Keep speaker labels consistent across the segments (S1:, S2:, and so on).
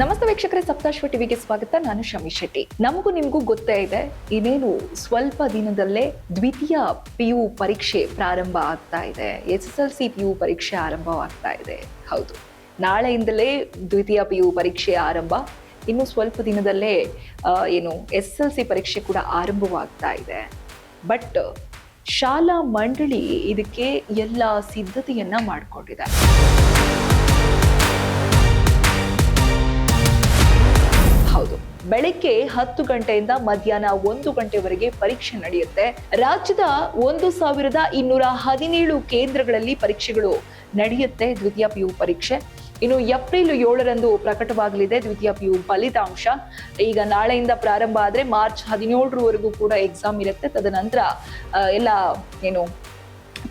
S1: ನಮಸ್ತೆ ವೀಕ್ಷಕರೇ, ಸಪ್ತಾಶ್ವ ಟಿವಿಗೆ ಸ್ವಾಗತ. ನಾನು ಶಮಿ ಶೆಟ್ಟಿ. ನಮಗೂ ನಿಮಗೂ ಗೊತ್ತೇ ಇದೆ, ಇನ್ನೇನು ಸ್ವಲ್ಪ ದಿನದಲ್ಲೇ ದ್ವಿತೀಯ PU ಪರೀಕ್ಷೆ ಪ್ರಾರಂಭ ಆಗ್ತಾ ಇದೆ. SSLC PU ಪರೀಕ್ಷೆ ಆರಂಭವಾಗ್ತಾ ಇದೆ. ಹೌದು, ನಾಳೆಯಿಂದಲೇ ದ್ವಿತೀಯ PU ಪರೀಕ್ಷೆ ಆರಂಭ. ಇನ್ನು ಸ್ವಲ್ಪ ದಿನದಲ್ಲೇ SSLC ಪರೀಕ್ಷೆ ಕೂಡ ಆರಂಭವಾಗ್ತಾ ಇದೆ. ಬಟ್ ಶಾಲಾ ಮಂಡಳಿ ಇದಕ್ಕೆ ಎಲ್ಲ ಸಿದ್ಧತೆಯನ್ನ ಮಾಡಿಕೊಂಡಿದೆ. ಹೌದು, ಬೆಳಗ್ಗೆ 10 ಗಂಟೆಯಿಂದ ಮಧ್ಯಾಹ್ನ 1 ಗಂಟೆವರೆಗೆ ಪರೀಕ್ಷೆ ನಡೆಯುತ್ತೆ. ರಾಜ್ಯದ 1217 ಕೇಂದ್ರಗಳಲ್ಲಿ ಪರೀಕ್ಷೆಗಳು ನಡೆಯುತ್ತೆ. ದ್ವಿತೀಯ PU ಪರೀಕ್ಷೆ ಇನ್ನು ಏಪ್ರಿಲ್ 7ರಂದು ಪ್ರಕಟವಾಗಲಿದೆ. ದ್ವಿತೀಯ PU ಫಲಿತಾಂಶ ಈಗ ನಾಳೆಯಿಂದ ಪ್ರಾರಂಭ ಆದ್ರೆ ಮಾರ್ಚ್ 17ರವರೆಗೂ ಕೂಡ ಎಕ್ಸಾಮ್ ಇರುತ್ತೆ. ತದನಂತರ ಎಲ್ಲ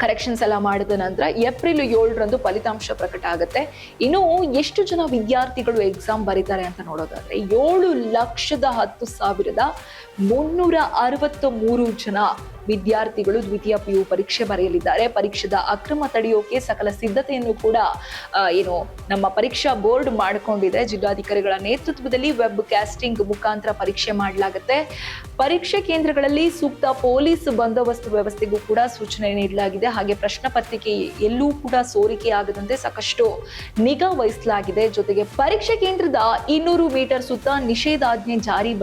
S1: ಕರೆಕ್ಷನ್ಸ್ ಎಲ್ಲ ಮಾಡಿದ ನಂತರ ಏಪ್ರಿಲ್ 7ರಂದು ಫಲಿತಾಂಶ ಪ್ರಕಟ ಆಗುತ್ತೆ. ಇನ್ನು ಎಷ್ಟು ಜನ ವಿದ್ಯಾರ್ಥಿಗಳು ಎಕ್ಸಾಮ್ ಬರೀತಾರೆ ಅಂತ ನೋಡೋದಾದ್ರೆ 7,10,363 ಜನ ವಿದ್ಯಾರ್ಥಿಗಳು ದ್ವಿತೀಯ PU ಪರೀಕ್ಷೆ ಬರೆಯಲಿದ್ದಾರೆ. ಪರೀಕ್ಷೆದ ಅಕ್ರಮ ತಡೆಯೋಕೆ ಸಕಲ ಸಿದ್ಧತೆಯನ್ನು ಕೂಡ ನಮ್ಮ ಪರೀಕ್ಷಾ ಬೋರ್ಡ್ ಮಾಡಿಕೊಂಡಿದೆ. ಜಿಲ್ಲಾಧಿಕಾರಿಗಳ ನೇತೃತ್ವದಲ್ಲಿ ವೆಬ್ ಕಾಸ್ಟಿಂಗ್ ಮುಖಾಂತರ ಪರೀಕ್ಷೆ ಮಾಡಲಾಗುತ್ತೆ. ಪರೀಕ್ಷೆ ಕೇಂದ್ರಗಳಲ್ಲಿ ಸೂಕ್ತ ಪೊಲೀಸ್ ಬಂದೋಬಸ್ತ್ ವ್ಯವಸ್ಥೆಗೂ ಕೂಡ ಸೂಚನೆ ನೀಡಲಾಗಿದೆ. ಹಾಗೆ ಪ್ರಶ್ನೆ ಪತ್ರಿಕೆ ಎಲ್ಲೂ ಕೂಡ ಸೋರಿಕೆ ಆಗದಂತೆ ಸಾಕಷ್ಟು ನಿಗಾ ವಹಿಸಲಾಗಿದೆ. ಜೊತೆಗೆ ಪರೀಕ್ಷೆ ಕೇಂದ್ರದ 200 ಮೀಟರ್ ಸುತ್ತ ನಿಷೇಧಾಜ್ಞೆ ಜಾರಿ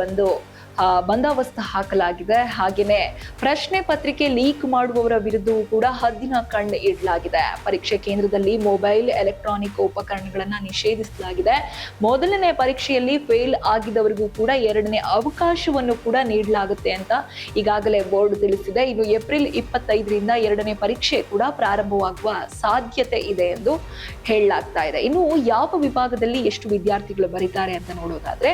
S1: ಬಂದೋಬಸ್ತ್ ಹಾಕಲಾಗಿದೆ. ಹಾಗೇನೆ ಪ್ರಶ್ನೆ ಪತ್ರಿಕೆ ಲೀಕ್ ಮಾಡುವವರ ವಿರುದ್ಧವೂ ಕೂಡ ಹದ್ದಿನ ಕಣ್ಣು ಇಡಲಾಗಿದೆ. ಪರೀಕ್ಷೆ ಕೇಂದ್ರದಲ್ಲಿ ಮೊಬೈಲ್, ಎಲೆಕ್ಟ್ರಾನಿಕ್ ಉಪಕರಣಗಳನ್ನ ನಿಷೇಧಿಸಲಾಗಿದೆ. ಮೊದಲನೇ ಪರೀಕ್ಷೆಯಲ್ಲಿ ಫೇಲ್ ಆಗಿದವರಿಗೂ ಕೂಡ 2ನೇ ಅವಕಾಶವನ್ನು ಕೂಡ ನೀಡಲಾಗುತ್ತೆ ಅಂತ ಈಗಾಗಲೇ ಬೋರ್ಡ್ ತಿಳಿಸಿದೆ. ಇನ್ನು ಏಪ್ರಿಲ್ 25ರಿಂದ 2ನೇ ಪರೀಕ್ಷೆ ಕೂಡ ಪ್ರಾರಂಭವಾಗುವ ಸಾಧ್ಯತೆ ಇದೆ ಎಂದು ಹೇಳಲಾಗ್ತಾ ಇದೆ. ಇನ್ನು ಯಾವ ವಿಭಾಗದಲ್ಲಿ ಎಷ್ಟು ವಿದ್ಯಾರ್ಥಿಗಳು ಬರೀತಾರೆ ಅಂತ ನೋಡೋದಾದ್ರೆ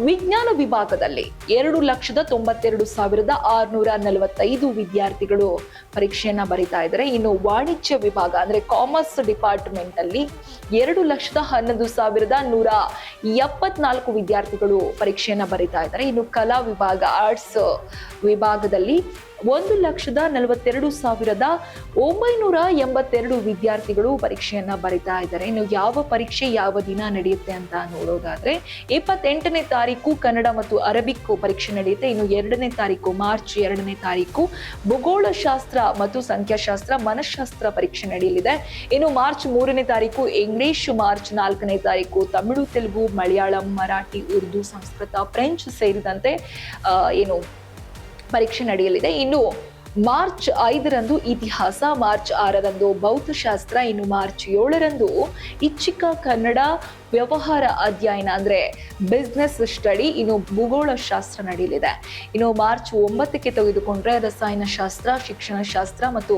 S1: ವಿಜ್ಞಾನ ವಿಭಾಗದಲ್ಲಿ 2,92,645 ವಿದ್ಯಾರ್ಥಿಗಳು ಪರೀಕ್ಷೆಯನ್ನ ಬರೀತಾ ಇದ್ದಾರೆ. ಇನ್ನು ವಾಣಿಜ್ಯ ವಿಭಾಗ ಅಂದ್ರೆ ಕಾಮರ್ಸ್ ಡಿಪಾರ್ಟ್ಮೆಂಟ್ ಅಲ್ಲಿ 2,11,174 ವಿದ್ಯಾರ್ಥಿಗಳು ಪರೀಕ್ಷೆಯನ್ನ ಬರೀತಾ ಇದ್ದಾರೆ. ಇನ್ನು ಕಲಾ ವಿಭಾಗ, ಆರ್ಟ್ಸ್ ವಿಭಾಗದಲ್ಲಿ 1,42,982 ವಿದ್ಯಾರ್ಥಿಗಳು ಪರೀಕ್ಷೆಯನ್ನ ಬರೀತಾ ಇದ್ದಾರೆ. ಇನ್ನು ಯಾವ ಪರೀಕ್ಷೆ ಯಾವ ದಿನ ನಡೆಯುತ್ತೆ ಅಂತ ನೋಡೋದಾದ್ರೆ 28ನೇ ತಾರೀಕು ಕನ್ನಡ ಮತ್ತು ಅರಬಿಕ್ ಪರೀಕ್ಷೆ ನಡೆಯುತ್ತೆ. ಇನ್ನು 2ನೇ ತಾರೀಕು ಮಾರ್ಚ್ 2ನೇ ತಾರೀಕು ಭೂಗೋಳಶಾಸ್ತ್ರ ಮತ್ತು ಸಂಖ್ಯಾಶಾಸ್ತ್ರ, ಮನಃಶಾಸ್ತ್ರ ಪರೀಕ್ಷೆ ನಡೆಯಲಿದೆ. ಇನ್ನು ಮಾರ್ಚ್ 3ನೇ ತಾರೀಕು ಇಂಗ್ಲಿಷ್, ಮಾರ್ಚ್ 4ನೇ ತಾರೀಕು ತಮಿಳು, ತೆಲುಗು, ಮಲಯಾಳಂ, ಮರಾಠಿ, ಉರ್ದು, ಸಂಸ್ಕೃತ, ಫ್ರೆಂಚ್ ಸೇರಿದಂತೆ ಪರೀಕ್ಷೆ ನಡೆಯಲಿದೆ. ಇನ್ನು ಮಾರ್ಚ್ 5ರಂದು ಇತಿಹಾಸ, ಮಾರ್ಚ್ 6ರಂದು ಭೌತಶಾಸ್ತ್ರ, ಇನ್ನು ಮಾರ್ಚ್ 7ರಂದು ಇಚ್ಛಿಕ ಕನ್ನಡ ವ್ಯವಹಾರ ಅಧ್ಯಯನ ಅಂದ್ರೆ ಬಿಸ್ನೆಸ್ ಸ್ಟಡಿ, ಇನ್ನು ಭೂಗೋಳಶಾಸ್ತ್ರ ನಡೆಯಲಿದೆ. ಇನ್ನು ಮಾರ್ಚ್ 9ಕ್ಕೆ ತೆಗೆದುಕೊಂಡ್ರೆ ರಸಾಯನಶಾಸ್ತ್ರ, ಶಿಕ್ಷಣಶಾಸ್ತ್ರ ಮತ್ತು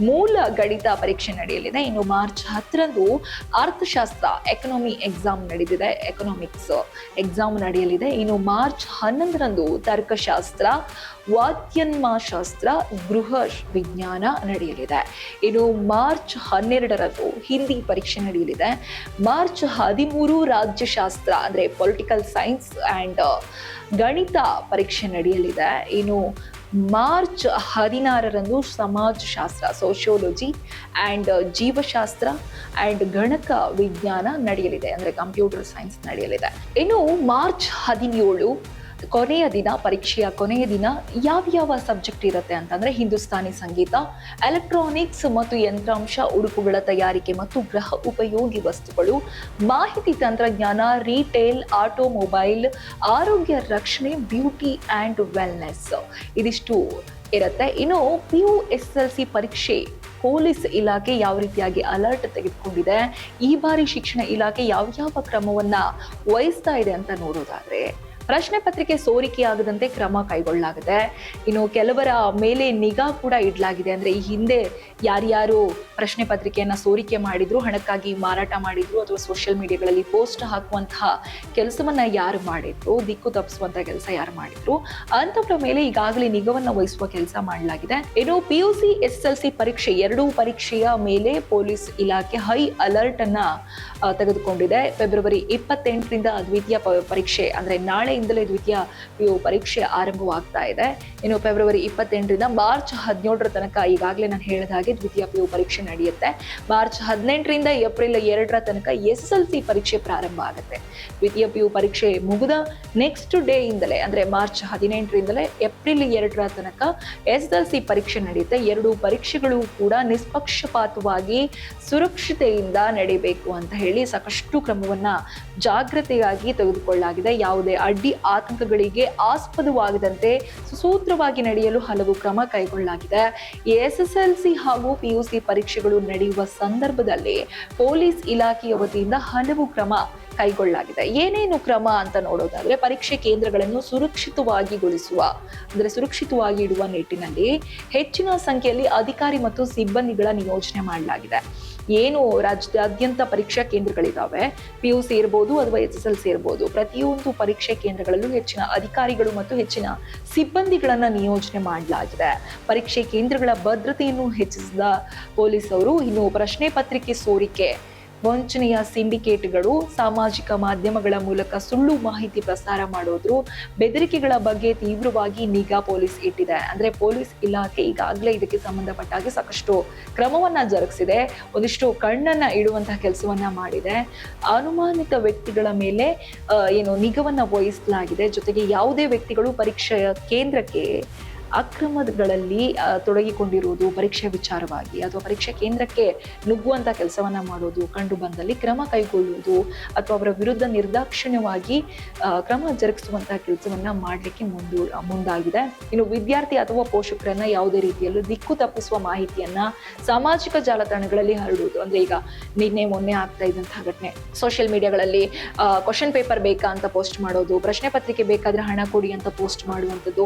S1: ಮೂಲ ಗಣಿತ ಪರೀಕ್ಷೆ ನಡೆಯಲಿದೆ. ಇನ್ನು ಮಾರ್ಚ್ 10ರಂದು ಅರ್ಥಶಾಸ್ತ್ರ ಎಕನಾಮಿ ಎಕ್ಸಾಮ್ ನಡೆದಿದೆ, ಎಕನಾಮಿಕ್ಸ್ ಎಕ್ಸಾಮ್ ನಡೆಯಲಿದೆ. ಇನ್ನು ಮಾರ್ಚ್ 11ರಂದು ತರ್ಕಶಾಸ್ತ್ರ, ವಾದ್ಯನ್ಮಾಶಾಸ್ತ್ರ, ಗೃಹ ವಿಜ್ಞಾನ ನಡೆಯಲಿದೆ. ಇನ್ನು ಮಾರ್ಚ್ 12ರಂದು ಹಿಂದಿ ಪರೀಕ್ಷೆ ನಡೆಯಲಿದೆ. ಮಾರ್ಚ್ 13 ರಾಜ್ಯಶಾಸ್ತ್ರ ಅಂದ್ರೆ ಪೊಲಿಟಿಕಲ್ ಸೈನ್ಸ್ ಅಂಡ್ ಗಣಿತ ಪರೀಕ್ಷೆ ನಡೆಯಲಿದೆ. ಇನ್ನು ಮಾರ್ಚ್ 16ರಂದು ಸಮಾಜಶಾಸ್ತ್ರ, ಸೋಶಿಯಾಲಜಿ ಅಂಡ್ ಜೀವಶಾಸ್ತ್ರ ಅಂಡ್ ಗಣಕ ವಿಜ್ಞಾನ ನಡೆಯಲಿದೆ, ಅಂದ್ರೆ ಕಂಪ್ಯೂಟರ್ ಸೈನ್ಸ್ ನಡೆಯಲಿದೆ. ಇನ್ನು ಮಾರ್ಚ್ 17 ಕೊನೆಯ ದಿನ, ಪರೀಕ್ಷೆಯ ಕೊನೆಯ ದಿನ ಯಾವ ಸಬ್ಜೆಕ್ಟ್ ಇರುತ್ತೆ ಅಂತಂದ್ರೆ ಹಿಂದೂಸ್ತಾನಿ ಸಂಗೀತ, ಎಲೆಕ್ಟ್ರಾನಿಕ್ಸ್ ಮತ್ತು ಯಂತ್ರಾಂಶ, ಉಡುಪುಗಳ ತಯಾರಿಕೆ ಮತ್ತು ಗೃಹ ಉಪಯೋಗಿ ವಸ್ತುಗಳು, ಮಾಹಿತಿ ತಂತ್ರಜ್ಞಾನ, ರಿಟೇಲ್, ಆಟೋಮೊಬೈಲ್, ಆರೋಗ್ಯ ರಕ್ಷಣೆ, ಬ್ಯೂಟಿ ಅಂಡ್ ವೆಲ್ನೆಸ್ ಇದಿಷ್ಟು ಇರುತ್ತೆ. ಇನ್ನು PU SSLC ಪರೀಕ್ಷೆ ಪೊಲೀಸ್ ಇಲಾಖೆ ಯಾವ ರೀತಿಯಾಗಿ ಅಲರ್ಟ್ ತೆಗೆದುಕೊಂಡಿದೆ, ಈ ಬಾರಿ ಶಿಕ್ಷಣ ಇಲಾಖೆ ಯಾವ ಕ್ರಮವನ್ನ ವಹಿಸ್ತಾ ಇದೆ ಅಂತ ನೋಡೋದಾದ್ರೆ ಪ್ರಶ್ನೆ ಪತ್ರಿಕೆ ಸೋರಿಕೆಯಾಗದಂತೆ ಕ್ರಮ ಕೈಗೊಳ್ಳಲಾಗಿದೆ. ಇನ್ನು ಕೆಲವರ ಮೇಲೆ ನಿಗಾ ಕೂಡ ಇಡಲಾಗಿದೆ. ಅಂದ್ರೆ ಈ ಹಿಂದೆ ಯಾರ್ಯಾರು ಪ್ರಶ್ನೆ ಪತ್ರಿಕೆಯನ್ನ ಸೋರಿಕೆ ಮಾಡಿದ್ರು, ಹಣಕ್ಕಾಗಿ ಮಾರಾಟ ಮಾಡಿದ್ರು ಅಥವಾ ಸೋಷಿಯಲ್ ಮೀಡಿಯಾಗಳಲ್ಲಿ ಪೋಸ್ಟ್ ಹಾಕುವಂತಹ ಕೆಲಸವನ್ನ ಯಾರು ಮಾಡಿದ್ರು, ದಿಕ್ಕು ತಪ್ಪಿಸುವಂತಹ ಕೆಲಸ ಯಾರು ಮಾಡಿದ್ರು ಅಂತವರ ಮೇಲೆ ಈಗಾಗಲೇ ನಿಗಾವನ್ನ ವಹಿಸುವ ಕೆಲಸ ಮಾಡಲಾಗಿದೆ. ಇನ್ನು PUC SSLC ಪರೀಕ್ಷೆ ಎರಡೂ ಪರೀಕ್ಷೆಯ ಮೇಲೆ ಪೊಲೀಸ್ ಇಲಾಖೆ ಹೈ ಅಲರ್ಟ್ ಅನ್ನ ತೆಗೆದುಕೊಂಡಿದೆ. ಫೆಬ್ರವರಿ 28ರಿಂದ ದ್ವಿತೀಯ ಪರೀಕ್ಷೆ ಅಂದ್ರೆ ನಾಳೆಯಿಂದಲೇ ದ್ವಿತೀಯ PU ಪರೀಕ್ಷೆ ಆರಂಭವಾಗ್ತಾ ಇದೆ. ಇನ್ನು ಫೆಬ್ರವರಿ 28ರಿಂದ ಮಾರ್ಚ್ 17ರ ತನಕ ಈಗಾಗಲೇ ನಾನು ಹೇಳಿದ ಹಾಗೆ ವರ್ಷಕ್ಕೆ ದ್ವಿತೀಯ PU ಪರೀಕ್ಷೆ ನಡೆಯುತ್ತೆ. ಮಾರ್ಚ್ 18ರಿಂದ ಏಪ್ರಿಲ್ 2ರ ತನಕ SSLC ಪರೀಕ್ಷೆ ಪ್ರಾರಂಭ ಆಗುತ್ತೆ. ದ್ವಿತೀಯ PU ಪರೀಕ್ಷೆ ಮುಗಿದ ನೆಕ್ಸ್ಟ್ ಡೇ ಇಂದಲೇ ಅಂದ್ರೆ ಮಾರ್ಚ್ 18ರಿಂದಲೇ ಏಪ್ರಿಲ್ 2ರ ತನಕ SSLC ಪರೀಕ್ಷೆ ನಡೆಯುತ್ತೆ. ಎರಡೂ ಪರೀಕ್ಷೆಗಳು ಕೂಡ ನಿಷ್ಪಕ್ಷಪಾತವಾಗಿ ಸುರಕ್ಷತೆಯಿಂದ ನಡೀಬೇಕು ಅಂತ ಹೇಳಿ ಸಾಕಷ್ಟು ಕ್ರಮವನ್ನ ಜಾಗೃತೆಯಾಗಿ ತೆಗೆದುಕೊಳ್ಳಲಾಗಿದೆ. ಯಾವುದೇ ಅಡ್ಡಿ ಆತಂಕಗಳಿಗೆ ಆಸ್ಪದವಾಗದಂತೆ ಸುಸೂತ್ರವಾಗಿ ನಡೆಯಲು ಹಲವು ಕ್ರಮ ಕೈಗೊಳ್ಳಲಾಗಿದೆ. SSLC ಹಾಗೂ PUC ಪರೀಕ್ಷೆಗಳು ನಡೆಯುವ ಸಂದರ್ಭದಲ್ಲಿ ಪೊಲೀಸ್ ಇಲಾಖೆಯ ವತಿಯಿಂದ ಹಲವು ಕ್ರಮ ಕೈಗೊಳ್ಳಲಾಗಿದೆ. ಏನೇನು ಕ್ರಮ ಅಂತ ನೋಡೋದಾದ್ರೆ, ಪರೀಕ್ಷೆ ಕೇಂದ್ರಗಳನ್ನು ಸುರಕ್ಷಿತವಾಗಿ ಇಡುವ ನಿಟ್ಟಿನಲ್ಲಿ ಹೆಚ್ಚಿನ ಸಂಖ್ಯೆಯಲ್ಲಿ ಅಧಿಕಾರಿ ಮತ್ತು ಸಿಬ್ಬಂದಿಗಳ ನಿಯೋಜನೆ ಮಾಡಲಾಗಿದೆ. ಏನು ರಾಜ್ಯಾದ್ಯಂತ ಪರೀಕ್ಷಾ ಕೇಂದ್ರಗಳಿದಾವೆ, PUC ಇರ್ಬೋದು ಅಥವಾ SSLC ಇರ್ಬೋದು, ಪ್ರತಿಯೊಂದು ಪರೀಕ್ಷೆ ಕೇಂದ್ರಗಳಲ್ಲೂ ಹೆಚ್ಚಿನ ಅಧಿಕಾರಿಗಳು ಮತ್ತು ಹೆಚ್ಚಿನ ಸಿಬ್ಬಂದಿಗಳನ್ನ ನಿಯೋಜನೆ ಮಾಡಲಾಗಿದೆ. ಪರೀಕ್ಷೆ ಕೇಂದ್ರಗಳ ಭದ್ರತೆಯನ್ನು ಹೆಚ್ಚಿಸಿದ ಪೊಲೀಸರು ಇನ್ನು ಪ್ರಶ್ನೆ ಪತ್ರಿಕೆ ಸೋರಿಕೆ, ವಂಚನೆಯ ಸಿಂಡಿಕೇಟ್ಗಳು, ಸಾಮಾಜಿಕ ಮಾಧ್ಯಮಗಳ ಮೂಲಕ ಸುಳ್ಳು ಮಾಹಿತಿ ಪ್ರಸಾರ ಮಾಡೋದ್ರು, ಬೆದರಿಕೆಗಳ ಬಗ್ಗೆ ತೀವ್ರವಾಗಿ ನಿಗಾ ಪೊಲೀಸ್ ಇಟ್ಟಿದೆ. ಅಂದ್ರೆ ಪೊಲೀಸ್ ಇಲಾಖೆ ಈಗಾಗಲೇ ಇದಕ್ಕೆ ಸಂಬಂಧಪಟ್ಟ ಹಾಗೆ ಸಾಕಷ್ಟು ಕ್ರಮವನ್ನ ಜರುಗಿಸಿದೆ. ಒಂದಿಷ್ಟು ಕಣ್ಣನ್ನ ಇಡುವಂತಹ ಕೆಲಸವನ್ನ ಮಾಡಿದೆ. ಅನುಮಾನಿತ ವ್ಯಕ್ತಿಗಳ ಮೇಲೆ ನಿಗಾವನ್ನ ವಹಿಸಲಾಗಿದೆ. ಜೊತೆಗೆ ಯಾವುದೇ ವ್ಯಕ್ತಿಗಳು ಪರೀಕ್ಷೆಯ ಕೇಂದ್ರಕ್ಕೆ ಅಕ್ರಮಗಳಲ್ಲಿ ತೊಡಗಿಕೊಂಡಿರುವುದು, ಪರೀಕ್ಷೆ ವಿಚಾರವಾಗಿ ಅಥವಾ ಪರೀಕ್ಷೆ ಕೇಂದ್ರಕ್ಕೆ ನುಗ್ಗುವಂತ ಕೆಲಸವನ್ನ ಮಾಡೋದು ಕಂಡು ಬಂದಲ್ಲಿ ಕ್ರಮ ಕೈಗೊಳ್ಳುವುದು ಅಥವಾ ಅವರ ವಿರುದ್ಧ ನಿರ್ದಾಕ್ಷಿಣ್ಯವಾಗಿ ಕ್ರಮ ಜರುಗಿಸುವಂತಹ ಕೆಲಸವನ್ನ ಮಾಡಲಿಕ್ಕೆ ಮುಂದಾಗಿದೆ. ಇನ್ನು ವಿದ್ಯಾರ್ಥಿ ಅಥವಾ ಪೋಷಕರನ್ನ ಯಾವುದೇ ರೀತಿಯಲ್ಲೂ ದಿಕ್ಕು ತಪ್ಪಿಸುವ ಮಾಹಿತಿಯನ್ನ ಸಾಮಾಜಿಕ ಜಾಲತಾಣಗಳಲ್ಲಿ ಹರಡುವುದು, ಅಂದ್ರೆ ಈಗ ಮೊನ್ನೆ ಆಗ್ತಾ ಇದ್ದಂತಹ ಘಟನೆ, ಸೋಷಿಯಲ್ ಮೀಡಿಯಾಗಳಲ್ಲಿ ಕ್ವಶನ್ ಪೇಪರ್ ಬೇಕಾ ಅಂತ ಪೋಸ್ಟ್ ಮಾಡೋದು, ಪ್ರಶ್ನೆ ಪತ್ರಿಕೆ ಬೇಕಾದ್ರೆ ಹಣ ಕೊಡಿ ಅಂತ ಪೋಸ್ಟ್ ಮಾಡುವಂಥದ್ದು,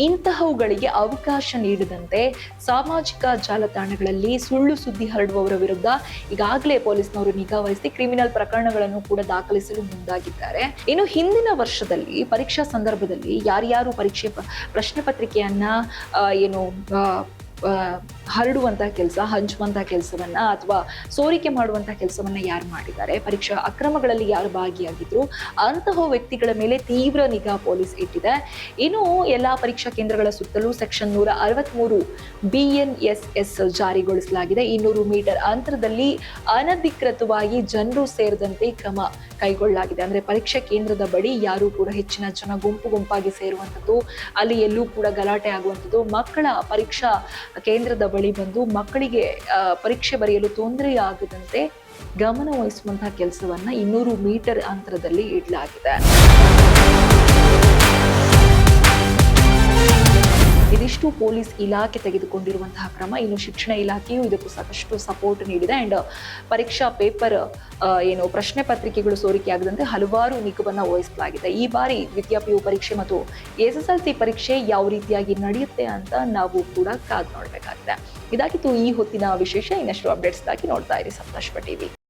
S1: ಇಂತಹವುಗಳಿಗೆ ಅವಕಾಶ ನೀಡದಂತೆ ಸಾಮಾಜಿಕ ಜಾಲತಾಣಗಳಲ್ಲಿ ಸುಳ್ಳು ಸುದ್ದಿ ಹರಡುವವರ ವಿರುದ್ಧ ಈಗಾಗಲೇ ಪೊಲೀಸ್ನವರು ನಿಗಾ ವಹಿಸಿ ಕ್ರಿಮಿನಲ್ ಪ್ರಕರಣಗಳನ್ನು ಕೂಡ ದಾಖಲಿಸಲು ಮುಂದಾಗಿದ್ದಾರೆ. ಇನ್ನು ಹಿಂದಿನ ವರ್ಷದಲ್ಲಿ ಪರೀಕ್ಷಾ ಸಂದರ್ಭದಲ್ಲಿ ಯಾರ್ಯಾರು ಪ್ರಶ್ನೆ ಪತ್ರಿಕೆಯನ್ನ ಹರಡುವಂತಹ ಕೆಲಸ, ಹಂಚುವಂತಹ ಕೆಲಸವನ್ನ ಅಥವಾ ಸೋರಿಕೆ ಮಾಡುವಂತಹ ಕೆಲಸವನ್ನ ಯಾರು ಮಾಡಿದ್ದಾರೆ, ಪರೀಕ್ಷಾ ಅಕ್ರಮಗಳಲ್ಲಿ ಯಾರು ಭಾಗಿಯಾಗಿದ್ರು ಅಂತಹ ವ್ಯಕ್ತಿಗಳ ಮೇಲೆ ತೀವ್ರ ನಿಗಾ ಪೊಲೀಸ್ ಇಟ್ಟಿದೆ. ಇನ್ನು ಎಲ್ಲಾ ಪರೀಕ್ಷಾ ಕೇಂದ್ರಗಳ ಸುತ್ತಲೂ ಸೆಕ್ಷನ್ 163 BNSS ಜಾರಿಗೊಳಿಸಲಾಗಿದೆ. 200 ಮೀಟರ್ ಅಂತರದಲ್ಲಿ ಅನಧಿಕೃತವಾಗಿ ಜನರು ಸೇರಿದಂತೆ ಕ್ರಮ ಕೈಗೊಳ್ಳಲಾಗಿದೆ. ಅಂದ್ರೆ ಪರೀಕ್ಷಾ ಕೇಂದ್ರದ ಬಳಿ ಯಾರು ಕೂಡ ಹೆಚ್ಚಿನ ಜನ ಗುಂಪಾಗಿ ಸೇರುವಂಥದ್ದು, ಅಲ್ಲಿ ಎಲ್ಲೂ ಕೂಡ ಗಲಾಟೆ ಆಗುವಂಥದ್ದು, ಮಕ್ಕಳ ಪರೀಕ್ಷಾ ಕೇಂದ್ರದ ಬಳಿ ಬಂದು ಮಕ್ಕಳಿಗೆ ಪರೀಕ್ಷೆ ಬರೆಯಲು ತೊಂದರೆಯಾಗದಂತೆ ಗಮನ ವಹಿಸುವಂತಹ ಕೆಲಸವನ್ನ 200 ಮೀಟರ್ ಅಂತರದಲ್ಲಿ ಇಡಲಾಗಿದೆ. ಇದಿಷ್ಟು ಪೊಲೀಸ್ ಇಲಾಖೆ ತೆಗೆದುಕೊಂಡಿರುವಂತಹ ಕ್ರಮ. ಇನ್ನು ಶಿಕ್ಷಣ ಇಲಾಖೆಯು ಇದಕ್ಕೂ ಸಾಕಷ್ಟು ಸಪೋರ್ಟ್ ನೀಡಿದೆ. ಅಂಡ್ ಪರೀಕ್ಷಾ ಪೇಪರ್ ಪ್ರಶ್ನೆ ಪತ್ರಿಕೆಗಳು ಸೋರಿಕೆಯಾಗದಂತೆ ಹಲವಾರು ನಿಗವನ್ನ ವಹಿಸಲಾಗಿದೆ. ಈ ಬಾರಿ ದ್ವಿತೀಯ PU ಪರೀಕ್ಷೆ ಮತ್ತು SSLC ಪರೀಕ್ಷೆ ಯಾವ ರೀತಿಯಾಗಿ ನಡೆಯುತ್ತೆ ಅಂತ ನಾವು ಕೂಡ ಕಾದು ನೋಡ್ಬೇಕಾಗಿದೆ. ಇದಾಗಿತ್ತು ಈ ಹೊತ್ತಿನ ವಿಶೇಷ. ಇನ್ನಷ್ಟು ಅಪ್ಡೇಟ್ಸ್ಗಾಗಿ ನೋಡ್ತಾ ಇರಿ ಸಪ್ತಾಶ್ವ ಟಿವಿ.